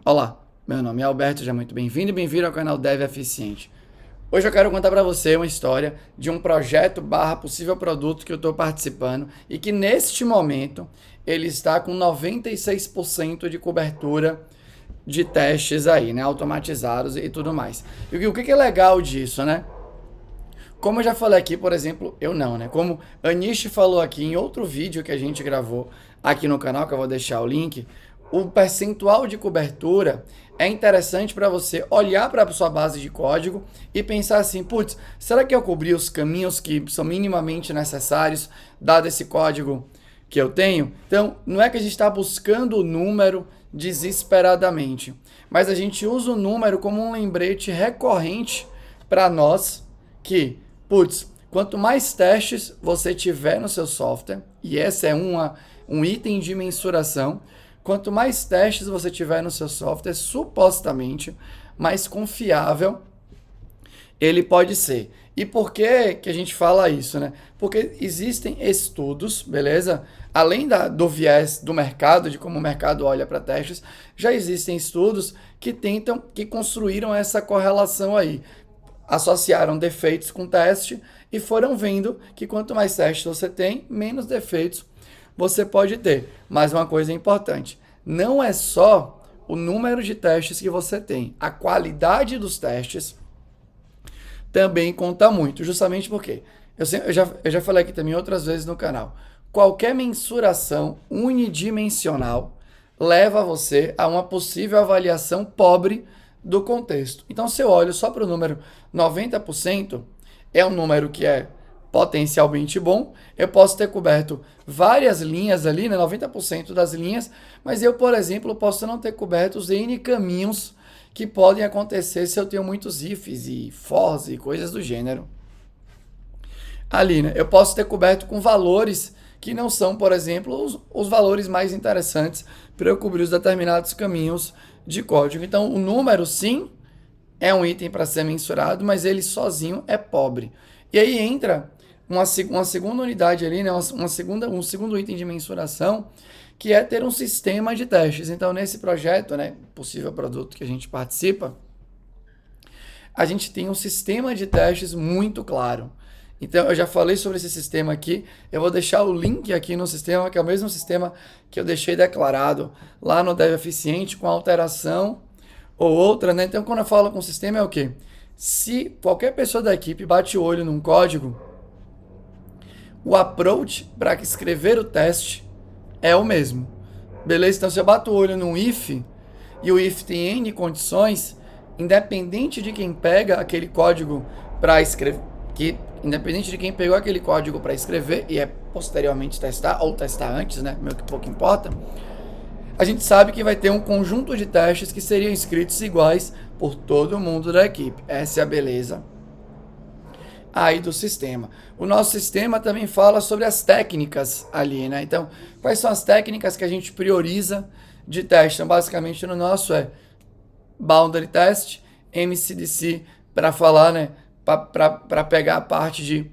Olá, meu nome é Alberto, já muito bem-vindo e bem-vindo ao canal Dev Eficiente. Hoje eu quero contar para você uma história de um projeto barra possível produto que eu estou participando e que neste momento ele está com 96% de cobertura de testes aí, né, automatizados e tudo mais. E o que é legal disso, né? Como eu já falei aqui, por exemplo, eu não, né? Como Anish falou aqui em outro vídeo que a gente gravou aqui no canal, que eu vou deixar o link, o percentual de cobertura é interessante para você olhar para a sua base de código e pensar assim, putz, será que eu cobri os caminhos que são minimamente necessários, dado esse código que eu tenho? Então, não é que a gente está buscando o número desesperadamente, mas a gente usa o número como um lembrete recorrente para nós que, putz, quanto mais testes você tiver no seu software, e esse é um item de mensuração, quanto mais testes você tiver no seu software, supostamente mais confiável ele pode ser. E por que a gente fala isso, né? Porque existem estudos, beleza? Além do viés do mercado, de como o mercado olha para testes, já existem estudos que construíram essa correlação aí. Associaram defeitos com teste e foram vendo que quanto mais testes você tem, menos defeitos você pode ter. Mas uma coisa importante, não é só o número de testes que você tem, a qualidade dos testes também conta muito, justamente porque eu já falei aqui também outras vezes no canal, qualquer mensuração unidimensional leva você a uma possível avaliação pobre do contexto. Então, se eu olho só para o número 90%, é um número que é potencialmente bom, eu posso ter coberto várias linhas ali, né, 90% das linhas, mas eu, por exemplo, posso não ter coberto os N caminhos que podem acontecer se eu tenho muitos ifs e fors e coisas do gênero. Ali, né, eu posso ter coberto com valores que não são, por exemplo, os valores mais interessantes para eu cobrir os determinados caminhos de código. Então, o número, sim, é um item para ser mensurado, mas ele sozinho é pobre. E aí entra uma segunda unidade ali, né? Um segundo item de mensuração, que é ter um sistema de testes. Então, nesse projeto, né, possível produto que a gente participa, a gente tem um sistema de testes muito claro. Então, eu já falei sobre esse sistema aqui. Eu vou deixar o link aqui no sistema, que é o mesmo sistema que eu deixei declarado lá no Dev Eficiente, com alteração ou outra, né? Então, quando eu falo com o sistema, é o quê? Se qualquer pessoa da equipe bate o olho num código, o approach para escrever o teste é o mesmo. Beleza? Então, se eu bato o olho num if, e o if tem N condições, independente de quem pega aquele código para escrever, independente de quem pegou aquele código para escrever e é posteriormente testar, ou testar antes, né? Meio que pouco importa. A gente sabe que vai ter um conjunto de testes que seriam escritos iguais por todo mundo da equipe. Essa é a beleza aí do sistema. O nosso sistema também fala sobre as técnicas ali, né? Então, quais são as técnicas que a gente prioriza de teste? Então, basicamente, no nosso é Boundary Test, MCDC para falar, né? Para pegar a parte de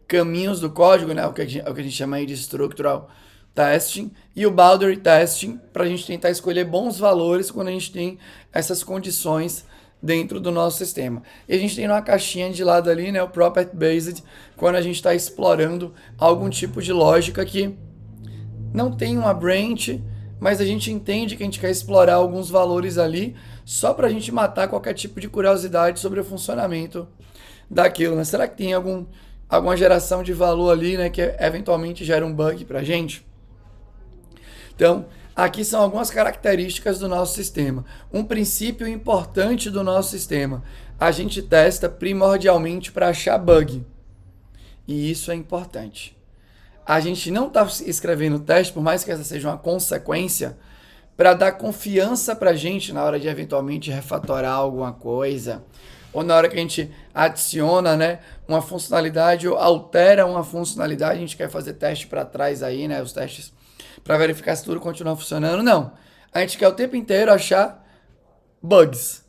caminhos do código, né? O que a gente chama aí de Structural Testing, e o Boundary Testing para a gente tentar escolher bons valores quando a gente tem essas condições dentro do nosso sistema. E a gente tem uma caixinha de lado ali, né, o Property Based, quando a gente está explorando algum tipo de lógica que não tem uma branch, mas a gente entende que a gente quer explorar alguns valores ali, só para a gente matar qualquer tipo de curiosidade sobre o funcionamento daquilo, né? Será que tem alguma geração de valor ali, né, que eventualmente gera um bug para a gente? Então, aqui são algumas características do nosso sistema. Um princípio importante do nosso sistema: a gente testa primordialmente para achar bug. E isso é importante. A gente não está escrevendo teste, por mais que essa seja uma consequência, para dar confiança para a gente na hora de eventualmente refatorar alguma coisa, ou na hora que a gente adiciona, né, uma funcionalidade ou altera uma funcionalidade, a gente quer fazer teste para trás aí, né, os testes para verificar se tudo continua funcionando. Não. A gente quer o tempo inteiro achar bugs.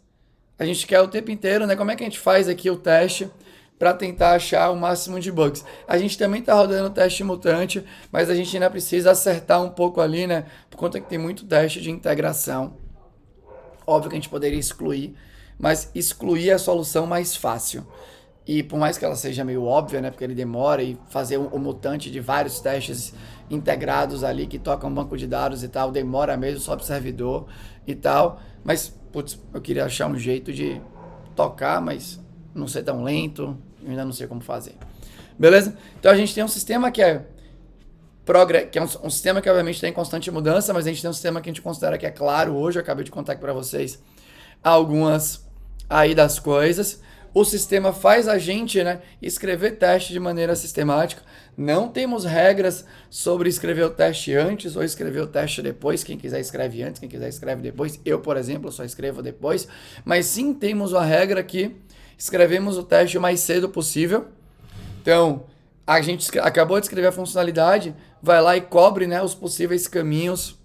A gente quer o tempo inteiro, né? Como é que a gente faz aqui o teste para tentar achar o máximo de bugs? A gente também está rodando o teste mutante, mas a gente ainda precisa acertar um pouco ali, né? Por conta que tem muito teste de integração Óbvio que a gente poderia excluir, mas excluir é a solução mais fácil. E por mais que ela seja meio óbvia, né, porque ele demora, e fazer o mutante de vários testes integrados ali que tocam um banco de dados e tal, demora mesmo, só pro servidor e tal. Mas, putz, eu queria achar um jeito de tocar, mas não ser tão lento, eu ainda não sei como fazer. Beleza? Então a gente tem um sistema que é um sistema que obviamente está em constante mudança, mas a gente tem um sistema que a gente considera que é claro hoje. Eu acabei de contar aqui para vocês algumas aí das coisas. O sistema faz a gente, né, escrever teste de maneira sistemática. Não temos regras sobre escrever o teste antes ou escrever o teste depois. Quem quiser escreve antes, quem quiser escreve depois. Eu, por exemplo, só escrevo depois. Mas sim temos a regra que escrevemos o teste o mais cedo possível. Então, a gente acabou de escrever a funcionalidade, vai lá e cobre, né, os possíveis caminhos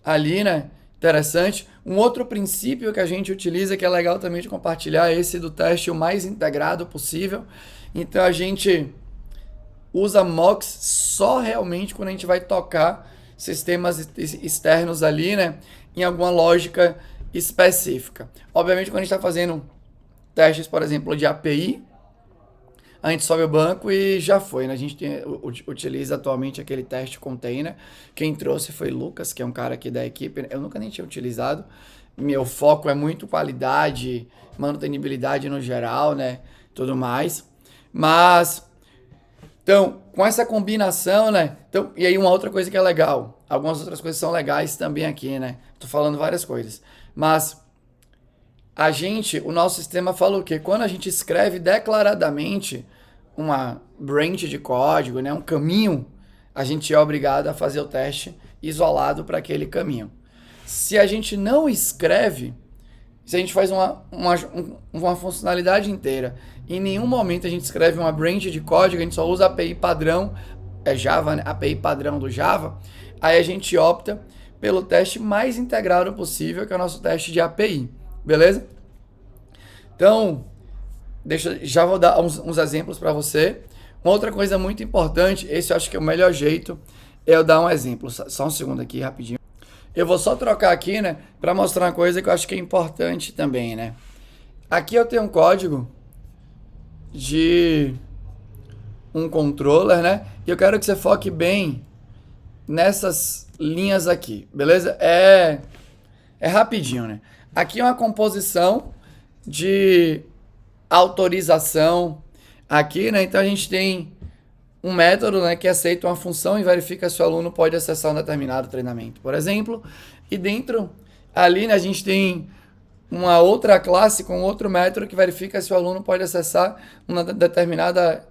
ali, né? Interessante. Um outro princípio que a gente utiliza, que é legal também de compartilhar, é esse do teste o mais integrado possível. Então a gente usa mocks só realmente quando a gente vai tocar sistemas externos ali, né, em alguma lógica específica. Obviamente, quando a gente está fazendo testes, por exemplo, de API, a gente sobe o banco e já foi, né? A gente utiliza atualmente aquele teste container. Quem trouxe foi Lucas, que é um cara aqui da equipe. Eu nunca nem tinha utilizado. Meu foco é muito qualidade, manutenibilidade no geral, né? Tudo mais. Mas, então, com essa combinação, né? Então, e aí uma outra coisa que é legal. Algumas outras coisas são legais também aqui, né? Tô falando várias coisas. Mas o nosso sistema fala o quê? Quando a gente escreve declaradamente uma branch de código, né, um caminho, a gente é obrigado a fazer o teste isolado para aquele caminho. Se a gente não escreve, se a gente faz uma funcionalidade inteira, em nenhum momento a gente escreve uma branch de código, a gente só usa a API padrão, Java, né, API padrão do Java, aí a gente opta pelo teste mais integrado possível, que é o nosso teste de API. Beleza? Então, já vou dar uns exemplos para você. Uma outra coisa muito importante, esse eu acho que é o melhor jeito, é eu dar um exemplo. Só um segundo aqui, rapidinho. Eu vou só trocar aqui, né, para mostrar uma coisa que eu acho que é importante também, né. Aqui eu tenho um código de um controller, né, e eu quero que você foque bem nessas linhas aqui, beleza? É rapidinho, né. Aqui é uma composição de autorização aqui, né? Então a gente tem um método, né, que aceita uma função e verifica se o aluno pode acessar um determinado treinamento, por exemplo. E dentro ali, né, a gente tem uma outra classe com outro método que verifica se o aluno pode acessar uma determinada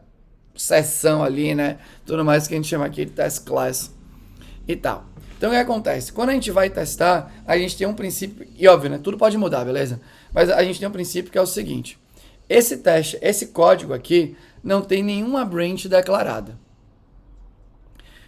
seção ali, né? Tudo mais que a gente chama aqui de test class e tal. Então o que acontece? Quando a gente vai testar, a gente tem um princípio, e óbvio, né? Tudo pode mudar, beleza? Mas a gente tem um princípio que é o seguinte: esse teste, esse código aqui, não tem nenhuma branch declarada.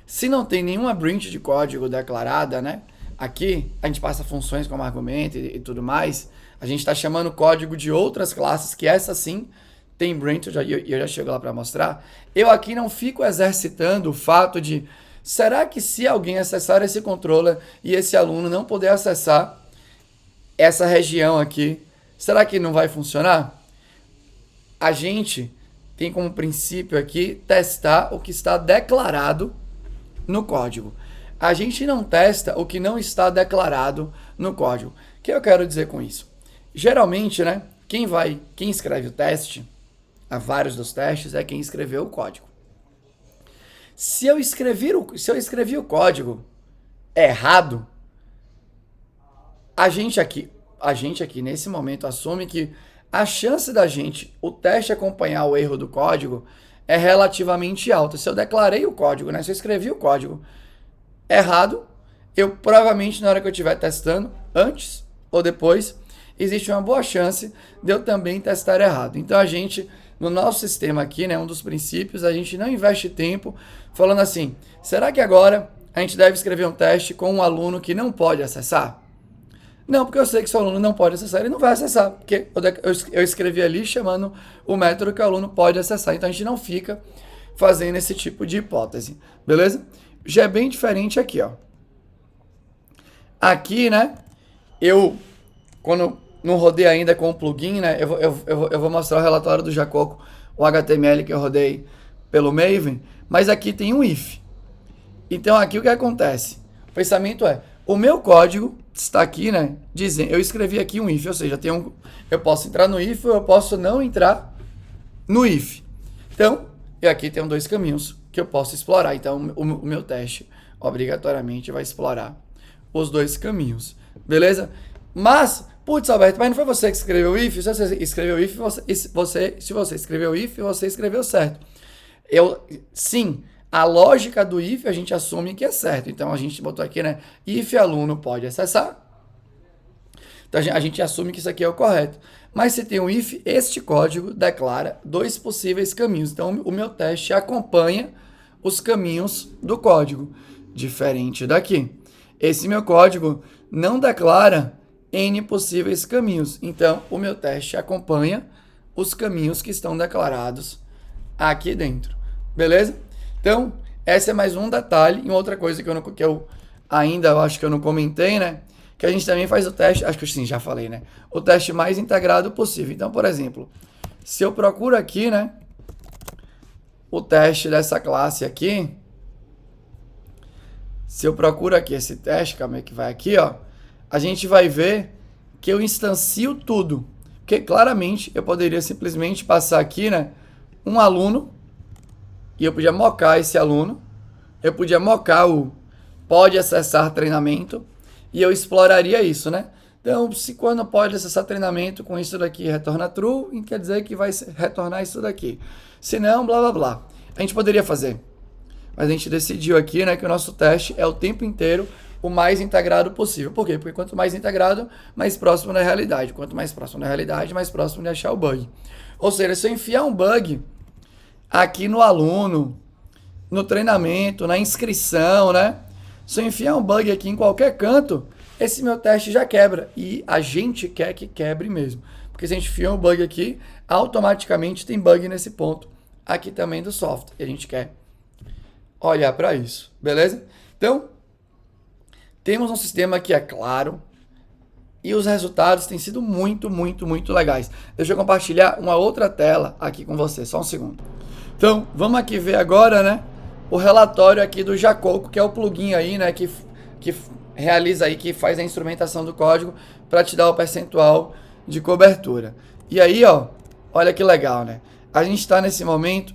Se não tem nenhuma branch de código declarada, né? Aqui a gente passa funções como argumento e tudo mais. A gente está chamando código de outras classes, que essa sim tem branch, eu já chego lá para mostrar. Eu aqui não fico exercitando o fato de, será que se alguém acessar esse controller e esse aluno não poder acessar essa região aqui, será que não vai funcionar? A gente tem como princípio aqui testar o que está declarado no código. A gente não testa o que não está declarado no código. O que eu quero dizer com isso? Geralmente, né, quem escreve o teste, há vários dos testes, é quem escreveu o código. Se eu escrevi o código errado, a gente aqui nesse momento assume que a chance o teste acompanhar o erro do código é relativamente alta. Se eu declarei o código, né, se eu escrevi o código errado, eu provavelmente na hora que eu estiver testando, antes ou depois, existe uma boa chance de eu também testar errado. Então a gente, no nosso sistema aqui, né, um dos princípios, a gente não investe tempo falando assim, será que agora a gente deve escrever um teste com um aluno que não pode acessar? Não, porque eu sei que se o aluno não pode acessar, ele não vai acessar, porque eu escrevi ali chamando o método que o aluno pode acessar. Então a gente não fica fazendo esse tipo de hipótese, beleza? Já é bem diferente aqui, ó. Aqui, né, eu, quando não rodei ainda com o plugin, né, eu vou mostrar o relatório do Jacoco, o HTML que eu rodei pelo Maven, mas aqui tem um if. Então aqui o que acontece? O pensamento é, o meu código está aqui, né, dizendo, eu escrevi aqui um if, ou seja, eu posso entrar no if ou eu posso não entrar no if. Então, e aqui tem dois caminhos que eu posso explorar. Então, o meu teste obrigatoriamente vai explorar os dois caminhos. Beleza? Mas, putz, Alberto, mas não foi você que escreveu o if? Se você escreveu if, se você escreveu if, você escreveu certo. Sim, a lógica do if a gente assume que é certo. Então, a gente botou aqui, né? If aluno pode acessar. Então, a gente assume que isso aqui é o correto. Mas se tem um if, este código declara dois possíveis caminhos. Então, o meu teste acompanha os caminhos do código, diferente daqui. Esse meu código não declara N possíveis caminhos. Então, o meu teste acompanha os caminhos que estão declarados aqui dentro. Beleza? Então, esse é mais um detalhe. E outra coisa que eu acho que eu não comentei, né? Que a gente também faz o teste, acho que sim, já falei, né? O teste mais integrado possível. Então, por exemplo, se eu procuro aqui, né? O teste dessa classe aqui. Se eu procuro aqui esse teste, calma aí que vai aqui, ó. A gente vai ver que eu instancio tudo. Porque claramente eu poderia simplesmente passar aqui, né? Um aluno. E eu podia mocar esse aluno. Eu podia mocar o pode acessar treinamento. E eu exploraria isso, né? Então, se quando pode acessar treinamento com isso daqui retorna true, quer dizer que vai retornar isso daqui. Se não, blá, blá, blá. A gente poderia fazer. Mas a gente decidiu aqui, né, que o nosso teste é o tempo inteiro o mais integrado possível. Por quê? Porque quanto mais integrado, mais próximo da realidade. Quanto mais próximo da realidade, mais próximo de achar o bug. Ou seja, se eu enfiar um bug aqui no aluno, no treinamento, na inscrição, né? Se eu enfiar um bug aqui em qualquer canto, esse meu teste já quebra. E a gente quer que quebre mesmo. Porque se a gente enfia um bug aqui, automaticamente tem bug nesse ponto aqui também do software. E a gente quer olhar para isso. Beleza? Então, temos um sistema que é claro. E os resultados têm sido muito, muito, muito legais. Deixa eu compartilhar uma outra tela aqui com você. Só um segundo. Então, vamos aqui ver agora, né? O relatório aqui do Jacoco, que é o plugin aí, né, que realiza aí, que faz a instrumentação do código para te dar o percentual de cobertura. E aí, ó, olha que legal, né? A gente está nesse momento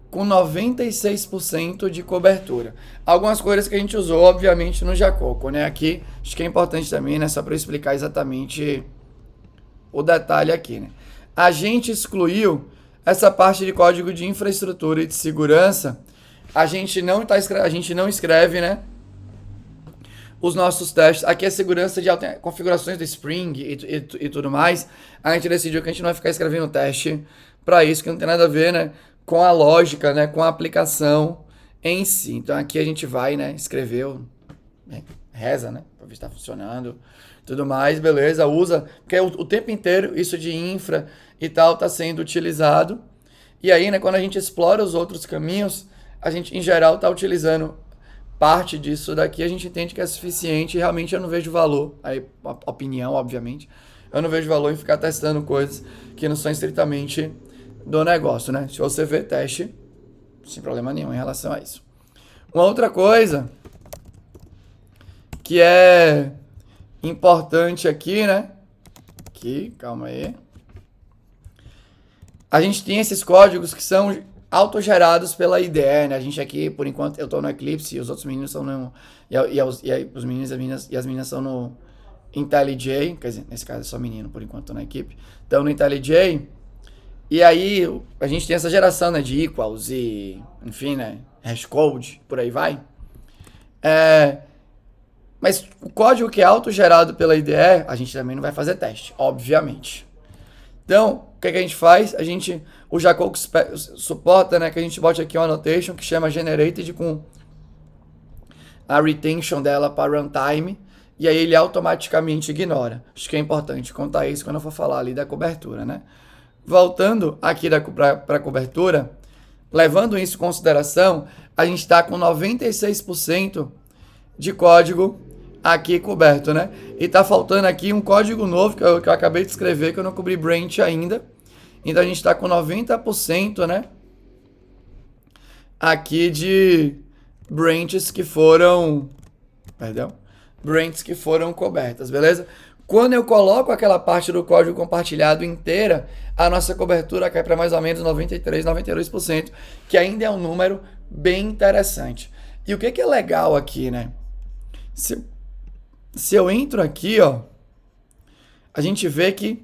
com 96% de cobertura. Algumas coisas que a gente usou, obviamente, no Jacoco, né? Aqui, acho que é importante também, né, só para eu explicar exatamente o detalhe aqui, né? A gente excluiu essa parte de código de infraestrutura e de segurança. A gente não escreve, né, os nossos testes. Aqui é segurança de configurações do Spring e tudo mais. A gente decidiu que a gente não vai ficar escrevendo teste para isso, que não tem nada a ver, né, com a lógica, né, com a aplicação em si. Então aqui a gente vai, né, escreveu, né, reza, né, para ver se está funcionando, tudo mais, beleza, usa, porque o tempo inteiro isso de infra e tal está sendo utilizado. E aí, né, quando a gente explora os outros caminhos, a gente, em geral, está utilizando parte disso daqui, a gente entende que é suficiente e realmente eu não vejo valor, aí, opinião, obviamente, eu não vejo valor em ficar testando coisas que não são estritamente do negócio, né? Se você vê teste, sem problema nenhum em relação a isso. Uma outra coisa que é importante aqui, né? Aqui, calma aí. A gente tem esses códigos que são autogerados pela IDE, né? A gente aqui, por enquanto, eu estou no Eclipse e os outros meninos estão no... os meninos e as meninas estão no IntelliJ, quer dizer, nesse caso é só menino, por enquanto, na equipe. Estão no IntelliJ. E aí, a gente tem essa geração, né, de equals e, enfim, né, hashcode, por aí vai. Mas o código que é autogerado pela IDE, a gente também não vai fazer teste, obviamente. Então, o que a gente faz? O Jacoco suporta, né, que a gente bote aqui uma annotation que chama generated com a retention dela para runtime, e aí ele automaticamente ignora. Acho que é importante contar isso quando eu for falar ali da cobertura, né? Voltando aqui para a cobertura, levando isso em consideração, a gente está com 96% de código aqui coberto, né? E tá faltando aqui um código novo que eu acabei de escrever, que eu não cobri branch ainda. Então a gente tá com 90%, né? Aqui de branches que foram, perdão, branches que foram cobertas, beleza? Quando eu coloco aquela parte do código compartilhado inteira, a nossa cobertura cai para mais ou menos 93, 92%, que ainda é um número bem interessante. E o que é legal aqui, né? Se eu entro aqui, ó, a gente vê que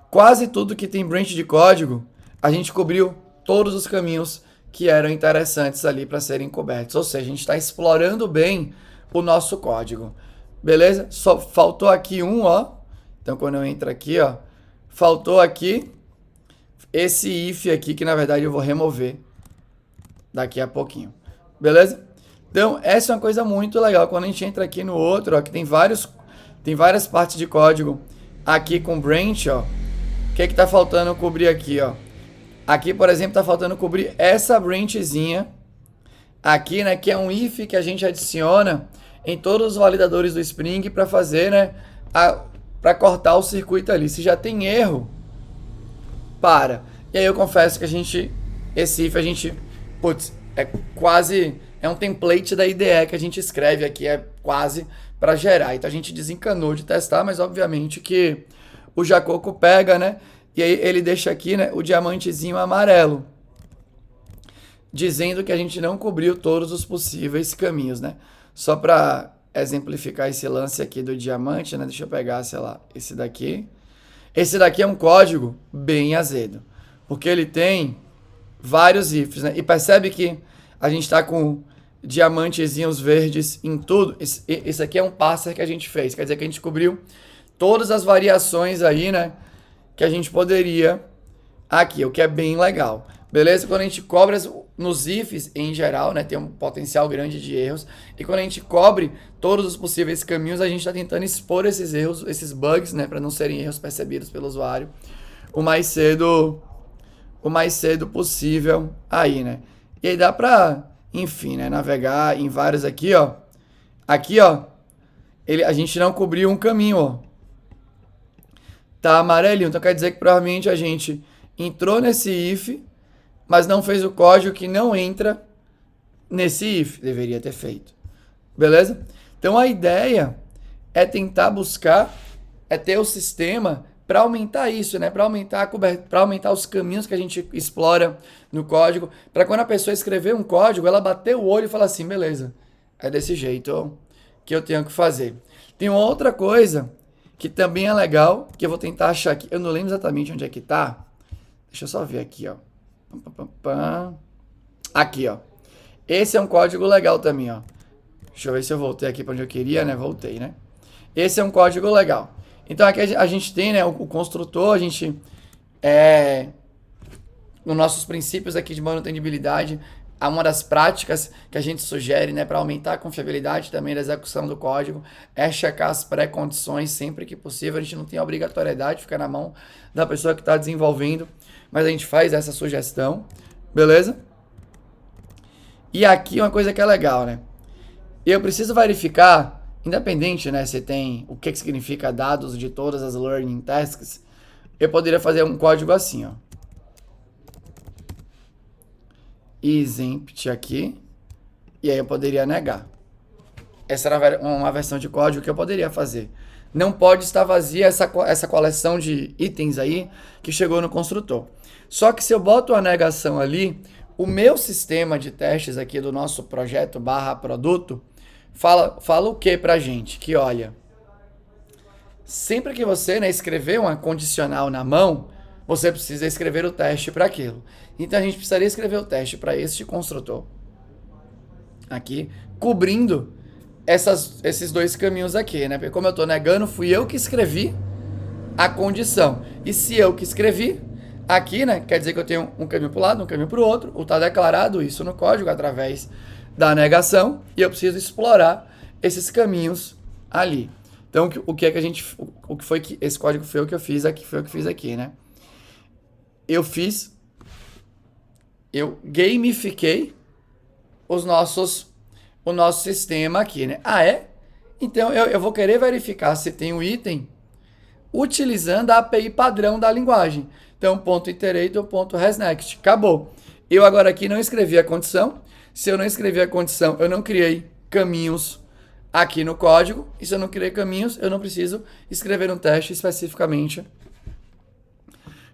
quase tudo que tem branch de código, a gente cobriu todos os caminhos que eram interessantes ali para serem cobertos. Ou seja, a gente está explorando bem o nosso código. Beleza? Só faltou aqui um, ó. Então, quando eu entro aqui, ó, faltou aqui esse if aqui, que na verdade eu vou remover daqui a pouquinho. Beleza? Então, essa é uma coisa muito legal. Quando a gente entra aqui no outro, ó, que tem várias partes de código aqui com branch, ó. O que tá faltando cobrir aqui, ó? Aqui, por exemplo, tá faltando cobrir essa branchzinha aqui, né, que é um if que a gente adiciona em todos os validadores do Spring para fazer, né, para cortar o circuito ali. Se já tem erro, para. E aí eu confesso que esse if a gente, putz, é um template da IDE que a gente escreve aqui, é quase para gerar. Então a gente desencanou de testar, mas obviamente que o Jacoco pega, né, e aí ele deixa aqui, né, o diamantezinho amarelo, dizendo que a gente não cobriu todos os possíveis caminhos, né? Só para exemplificar esse lance aqui do diamante, né? Deixa eu pegar, sei lá, esse daqui. Esse daqui é um código bem azedo, porque ele tem vários ifs, né? E percebe que a gente está com diamantezinhos verdes em tudo. Esse aqui é um parser que a gente fez, quer dizer que a gente cobriu todas as variações aí, né? Que a gente poderia aqui, o que é bem legal. Beleza? Quando a gente cobre nos ifs em geral, né, tem um potencial grande de erros. E quando a gente cobre todos os possíveis caminhos, a gente está tentando expor esses erros, esses bugs, né, para não serem erros percebidos pelo usuário o mais cedo possível aí, né? E aí dá para, enfim, né, navegar em vários aqui, ó. Aqui, ó, a gente não cobriu um caminho, ó. Tá amarelinho, então quer dizer que provavelmente a gente entrou nesse if, mas não fez o código que não entra nesse if. Deveria ter feito. Beleza? Então a ideia é tentar buscar, é ter o sistema para aumentar isso, né? Para aumentar a cobertura, para aumentar os caminhos que a gente explora no código, para quando a pessoa escrever um código, ela bater o olho e falar assim, beleza, é desse jeito que eu tenho que fazer. Tem uma outra coisa que também é legal, que eu vou tentar achar aqui. Eu não lembro exatamente onde é que tá. Deixa eu só ver aqui, ó. Aqui, ó. Esse é um código legal também, ó. Deixa eu ver se eu voltei aqui para onde eu queria, né? Voltei, né? Esse é um código legal. Então aqui a gente tem, né, o construtor, a gente nos nossos princípios aqui de manutenibilidade, uma das práticas que a gente sugere, né, para aumentar a confiabilidade também da execução do código é checar as pré-condições sempre que possível. A gente não tem a obrigatoriedade de ficar na mão da pessoa que está desenvolvendo, mas a gente faz essa sugestão, beleza? E aqui uma coisa que é legal, né? Eu preciso verificar, independente, né, se tem o que significa dados de todas as learning tasks, eu poderia fazer um código assim, ó. Exempt aqui, e aí eu poderia negar. Essa era uma versão de código que eu poderia fazer. Não pode estar vazia essa coleção de itens aí que chegou no construtor. Só que se eu boto a negação ali, o meu sistema de testes aqui do nosso projeto /produto fala o que pra gente? Que olha, sempre que você, né, escrever uma condicional na mão, você precisa escrever o teste para aquilo. Então a gente precisaria escrever o teste para este construtor aqui, cobrindo esses dois caminhos aqui, né? Porque como eu estou negando, fui eu que escrevi a condição. E se eu que escrevi, aqui, né, quer dizer que eu tenho um caminho para o lado, um caminho para o outro. Está declarado isso no código através da negação e eu preciso explorar esses caminhos ali. Então, o que é que a gente, o que foi que esse código foi o que eu fiz aqui, foi o que eu fiz aqui, né? Eu gamifiquei o nosso sistema aqui, né? Ah, é? Então eu vou querer verificar se tem um item utilizando a API padrão da linguagem. Então, ponto iterator, ponto hasNext. Acabou. Eu agora aqui não escrevi a condição. Se eu não escrevi a condição, eu não criei caminhos aqui no código. E se eu não criei caminhos, eu não preciso escrever um teste especificamente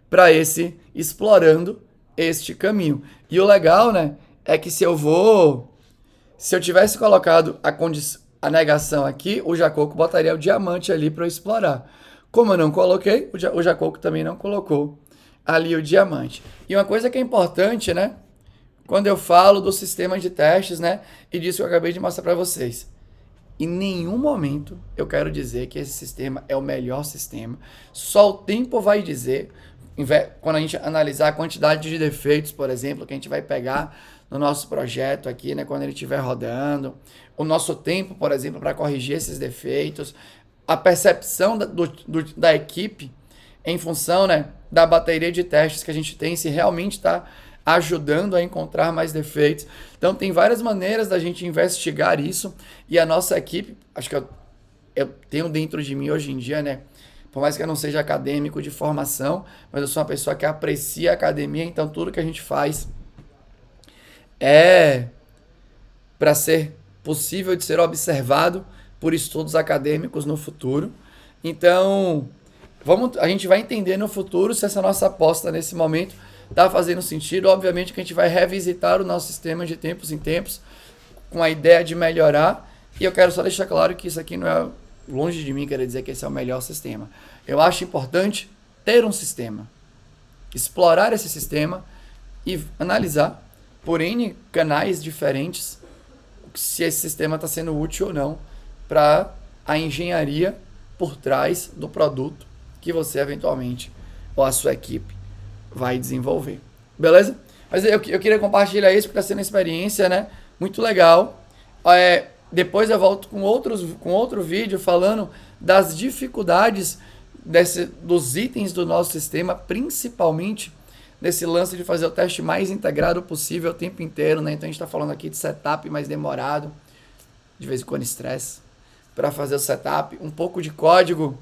para esse explorando este caminho. E o legal, né, é que se eu tivesse colocado a negação aqui, o Jacoco botaria o diamante ali para eu explorar. Como eu não coloquei, o Jacoco também não colocou ali o diamante. E uma coisa que é importante, né, quando eu falo do sistema de testes, né, e disso que eu acabei de mostrar para vocês, em nenhum momento eu quero dizer que esse sistema é o melhor sistema. Só o tempo vai dizer, quando a gente analisar a quantidade de defeitos, por exemplo, que a gente vai pegar no nosso projeto aqui, né, quando ele estiver rodando, o nosso tempo, por exemplo, para corrigir esses defeitos, a percepção da equipe em função, né, da bateria de testes que a gente tem, se realmente está ajudando a encontrar mais defeitos. Então, tem várias maneiras da gente investigar isso, e a nossa equipe, acho que eu tenho dentro de mim hoje em dia, né, por mais que eu não seja acadêmico de formação, mas eu sou uma pessoa que aprecia a academia, então tudo que a gente faz é para ser possível de ser observado por estudos acadêmicos no futuro. Então, a gente vai entender no futuro se essa nossa aposta nesse momento está fazendo sentido. Obviamente que a gente vai revisitar o nosso sistema de tempos em tempos com a ideia de melhorar. E eu quero só deixar claro que isso aqui não é longe de mim querer dizer que esse é o melhor sistema. Eu acho importante ter um sistema, explorar esse sistema e analisar por N canais diferentes se esse sistema está sendo útil ou não para a engenharia por trás do produto que você eventualmente ou a sua equipe vai desenvolver. Beleza? Mas eu queria compartilhar isso porque está sendo uma experiência, né, muito legal. Depois eu volto com outro vídeo falando das dificuldades dos itens do nosso sistema, principalmente nesse lance de fazer o teste mais integrado possível o tempo inteiro, né? Então a gente está falando aqui de setup mais demorado, de vez em quando estresse, para fazer o setup, um pouco de código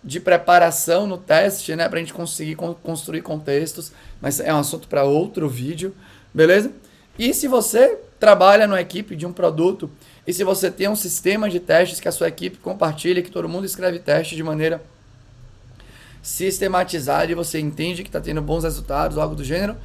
de preparação no teste, né? Para a gente conseguir construir contextos, mas é um assunto para outro vídeo, beleza? E se você trabalha numa equipe de um produto, e se você tem um sistema de testes que a sua equipe compartilha, que todo mundo escreve teste de maneira sistematizada e você entende que está tendo bons resultados, algo do gênero,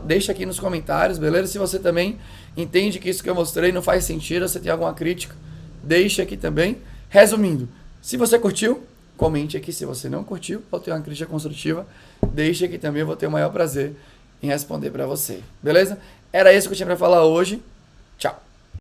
deixa aqui nos comentários, beleza? Se você também entende que isso que eu mostrei não faz sentido, você tem alguma crítica, deixa aqui também. Resumindo, se você curtiu, comente aqui. Se você não curtiu ou tem uma crítica construtiva, deixa aqui também, eu vou ter o maior prazer em responder para você, beleza? Era isso que eu tinha para falar hoje.